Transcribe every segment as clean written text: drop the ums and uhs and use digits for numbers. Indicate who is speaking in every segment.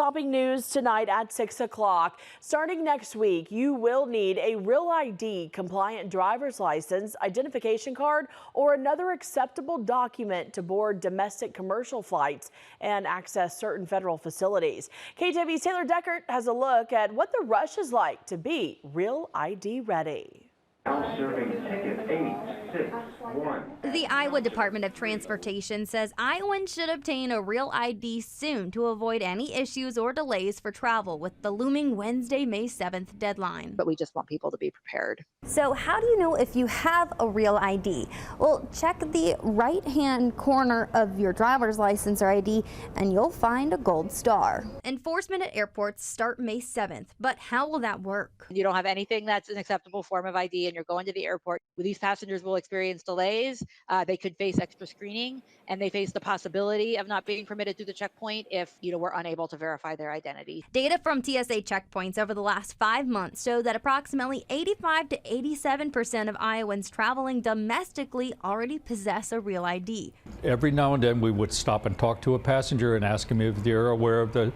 Speaker 1: Shopping news tonight at 6 o'clock. Starting next week, you will need a Real ID compliant driver's license, identification card, or another acceptable document to board domestic commercial flights and access certain federal facilities. KTV's Taylor Deckert has a look at what the rush is like to be Real ID ready.
Speaker 2: Now serving ticket 861.
Speaker 3: The Iowa Department of Transportation says Iowans should obtain a Real ID soon to avoid any issues or delays for travel with the looming Wednesday, May 7th deadline.
Speaker 4: But we just want people to be prepared.
Speaker 3: So how do you know if you have a Real ID? Well, check the right-hand corner of your driver's license or ID and you'll find a gold star. Enforcement at airports start May 7th, but how will that work?
Speaker 4: You don't have anything that's an acceptable form of ID and you're going to the airport. These passengers will experience delays. They could face extra screening, and they face the possibility of not being permitted through the checkpoint if we're unable to verify their identity.
Speaker 3: Data from TSA checkpoints over the last 5 months show that approximately 85 to 87% of Iowans traveling domestically already possess a Real ID.
Speaker 5: Every now and then we would stop and talk to a passenger and ask them if they're aware of the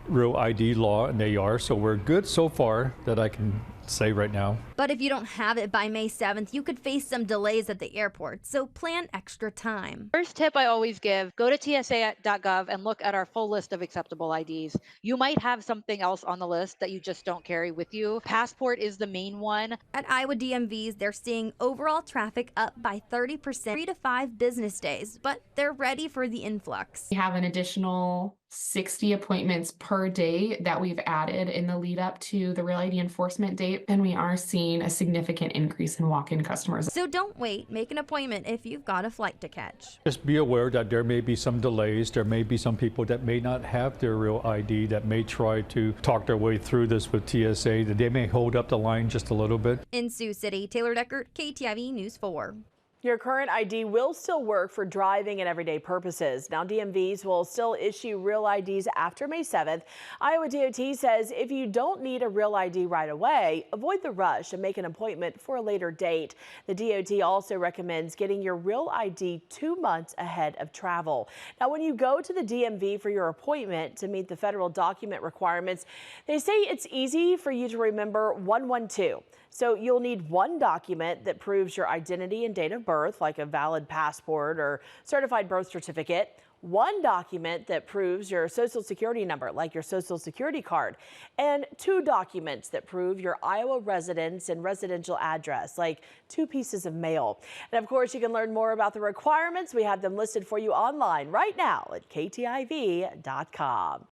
Speaker 5: Real ID law, and they are, so we're good so far that I can say right now.
Speaker 3: But if you don't have it by May 7th, you could face some delays at the airport, so plan extra time.
Speaker 4: First tip I always give, go to tsa.gov and look at our full list of acceptable IDs. You might have something else on the list that you just don't carry with you. Passport is the main one.
Speaker 3: At Iowa DMVs, they're seeing overall traffic up by 30%, 3 to 5 business days, but they're ready for the influx.
Speaker 6: We have an additional 60 appointments per day that we've added in the lead up to the Real ID enforcement date, and we are seeing a significant increase in walk-in customers.
Speaker 3: So don't wait, make an appointment if you've got a flight to catch.
Speaker 5: Just be aware that there may be some delays. There may be some people that may not have their Real ID that may try to talk their way through this with TSA, that they may hold up the line just a little bit.
Speaker 3: In Sioux City, Taylor Deckert, KTIV News 4.
Speaker 1: Your current ID will still work for driving and everyday purposes. Now, DMVs will still issue Real IDs after May 7th. Iowa DOT says if you don't need a Real ID right away, avoid the rush and make an appointment for a later date. The DOT also recommends getting your Real ID 2 months ahead of travel. Now, when you go to the DMV for your appointment to meet the federal document requirements, they say it's easy for you to remember 112. So you'll need one document that proves your identity and date of birth, like a valid passport or certified birth certificate, one document that proves your social security number, like your social security card, and 2 documents that prove your Iowa residence and residential address, like 2 pieces of mail. And of course, you can learn more about the requirements. We have them listed for you online right now at ktiv.com.